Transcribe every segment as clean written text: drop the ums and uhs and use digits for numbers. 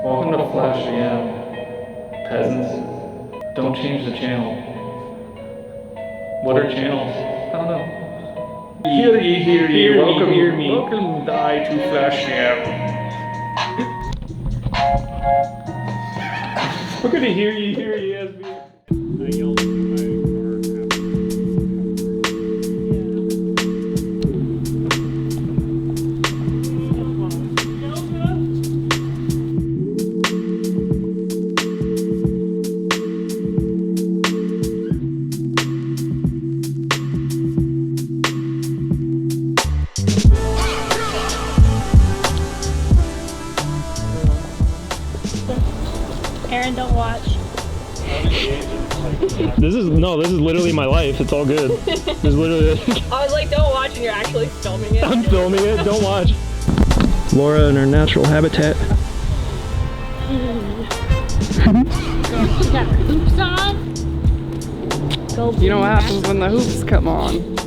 Welcome to Flashvm, peasants. Don't change the channel. What are channels? I don't know. Hear ye. Welcome, hear me. Welcome, die to Flashvm. We're gonna hear ye as me. Aaron, don't watch. This is literally my life. It's all good. This is literally I was like, don't watch, and you're actually filming it. I'm filming it. Don't watch. Laura in her natural habitat. Got her hoops on. Go You know what happens when the hoops come on.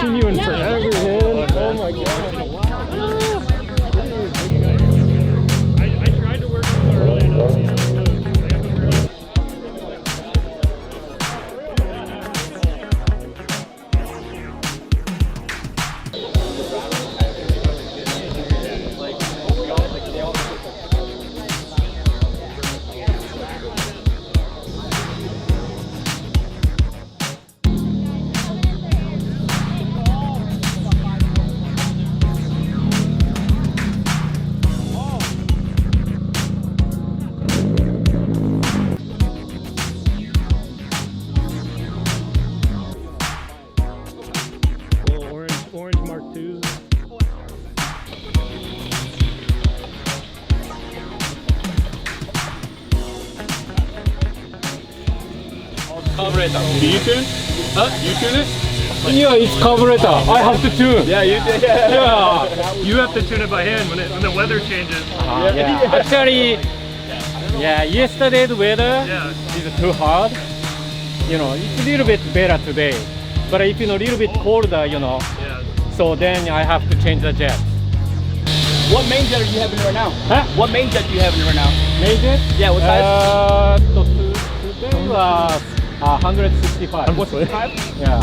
Seen you in forever, man. Oh my god. I tried to work with her early enough, you know. Like carburetor. Do you tune? Huh? You tune it? Yeah, it's carburetor. I have to tune. Yeah, you do. Yeah. You have to tune it by hand when the weather changes. Yeah. Actually, yeah, yesterday's weather Yeah. is too hard. You know, it's a little bit better today. But if you know a little bit colder, you know, Yeah. so then I have to change the jet. What main jet are you having right now? Huh? What main jet do you having right now? Major? Yeah, what size? Today was 165. 165? Yeah.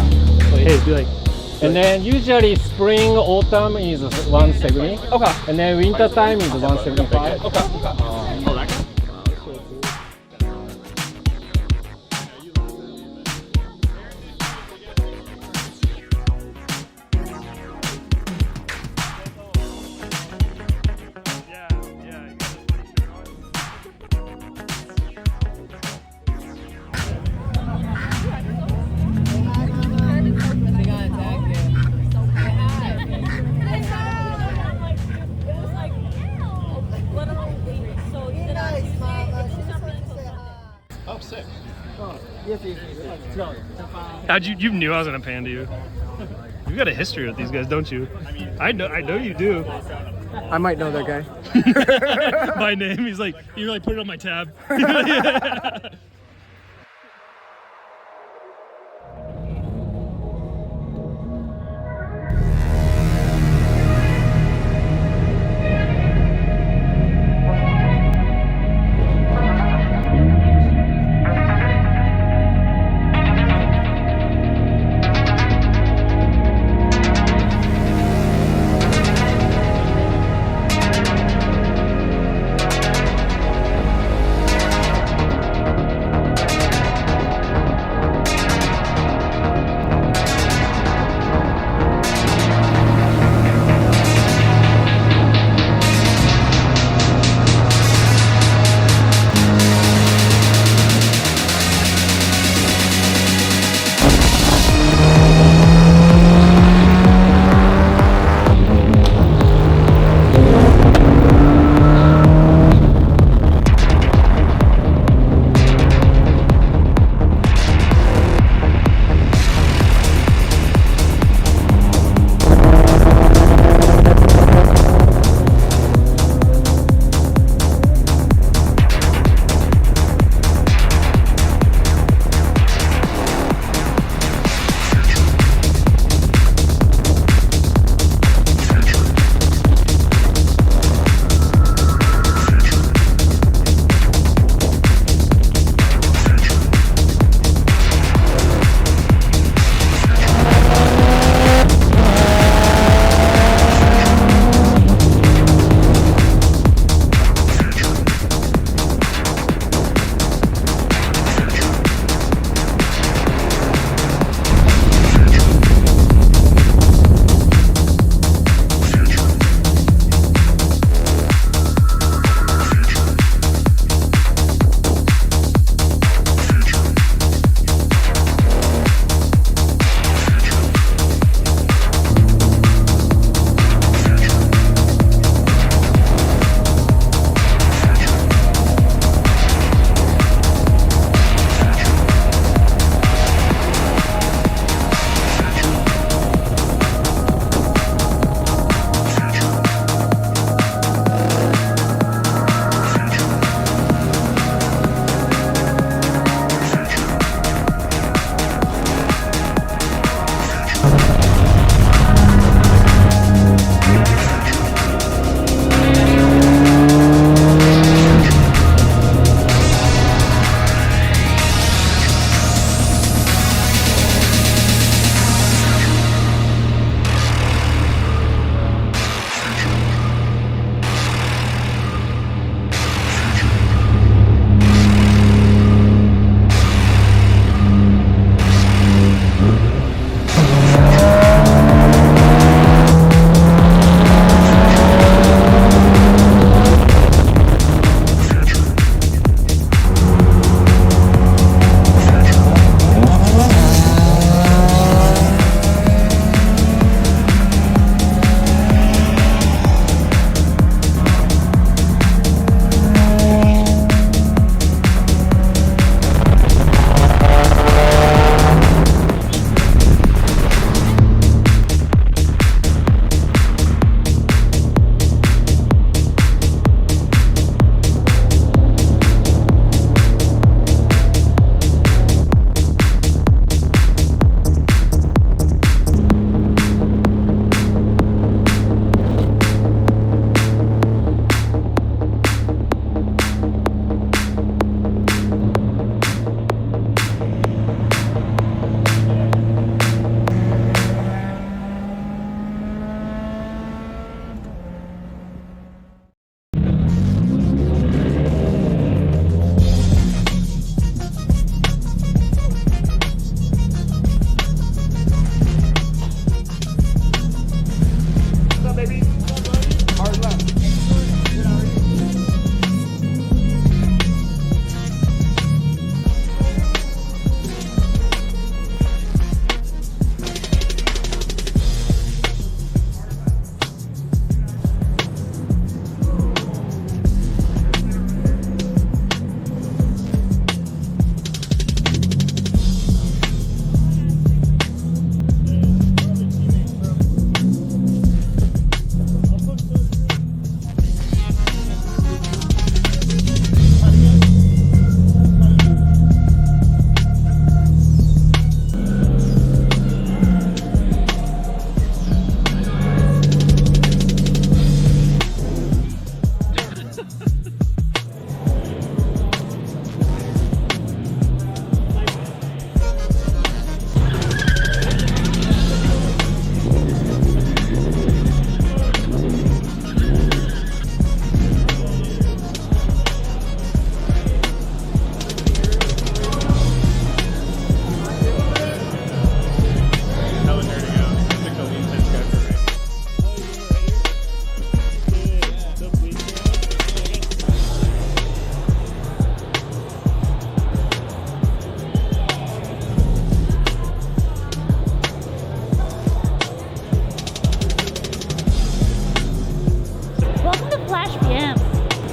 Hey, be like. And then usually spring, autumn is 170. Okay. And then winter time is 175. Okay. Oh, sick. How'd you knew I was gonna pan to you? You got a history with these guys, don't you? I know you do. I might know that guy. By name, he's like, you like put it on my tab.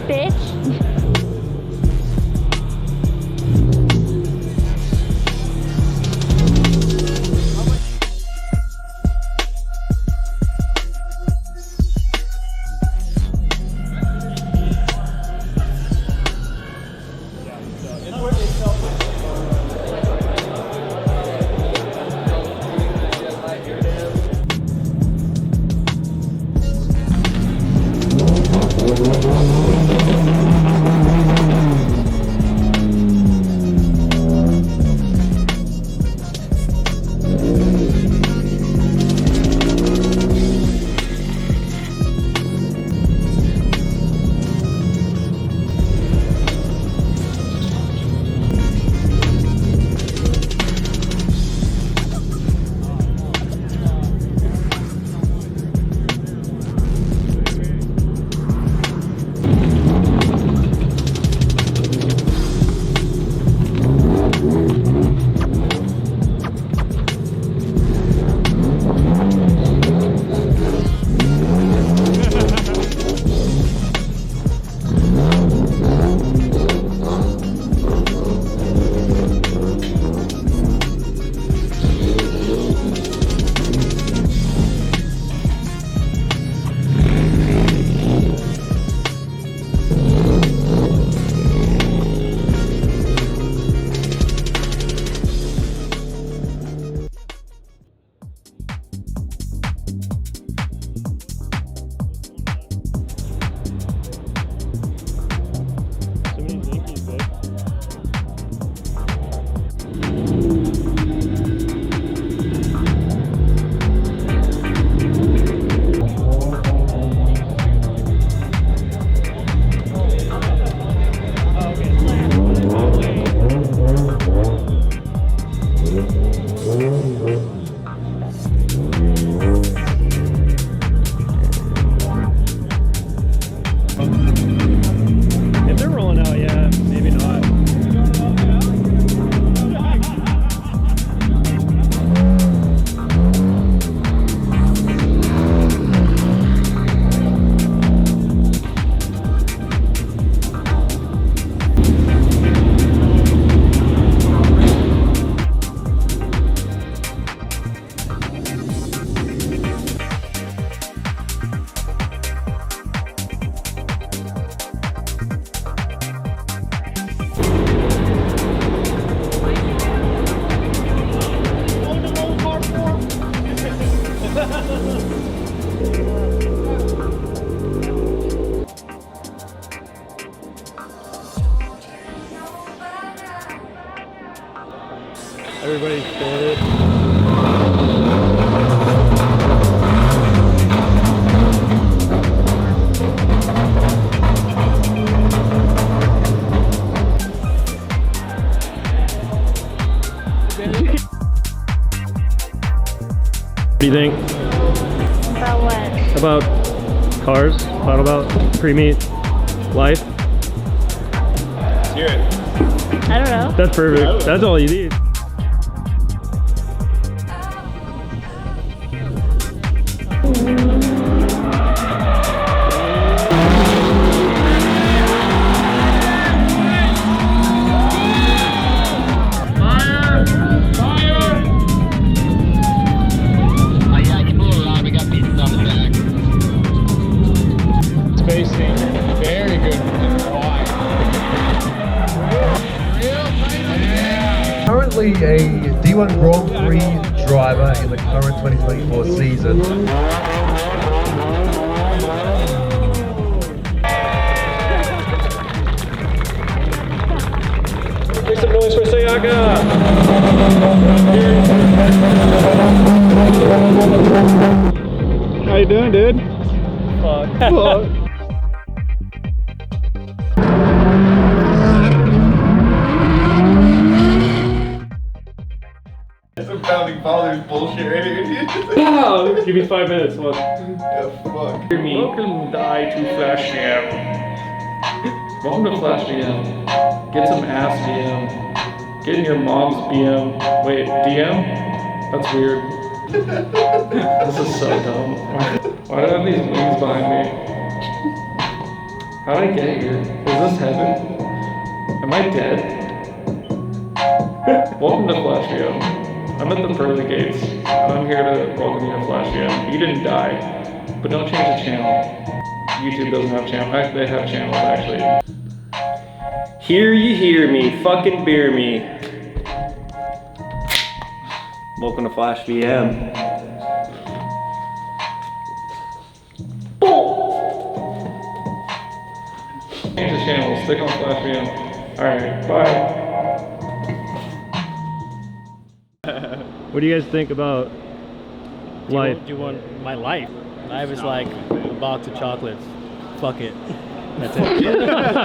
bitch. If they're rolling out, yeah, maybe not. Everybody's dead. What do you think About what? about cars? Final Bout, pre-meet, life? Hear it. I don't know. That's perfect. That's all you need. Spacing, very good. Wide. Currently a D1 Grand Prix driver in the current 2024 season. Make some noise for Sayaka! How you doing, dude? Fuck. Some founding fathers bullshit right here, dude. Give me 5 minutes. What? Yeah, fuck. Welcome to Flashvm. Welcome to Flashvm. Get some ass VM. Get in your mom's BM. Wait, DM? That's weird. This is so dumb. Why do I have these wings behind me? How'd I get here? Is this heaven? Am I dead? Welcome to Flashvm. I'm at the pearly gates, and I'm here to welcome you to Flashvm. You didn't die, but don't change the channel. YouTube doesn't have channels. They have channels, actually. Hear you hear me, fucking beer me. Welcome to Flashvm. Change the channel. Stick on Flashvm. Alright, bye. What do you guys think about life? Do you want my life? Life is like a box of chocolates. Fuck it. That's it.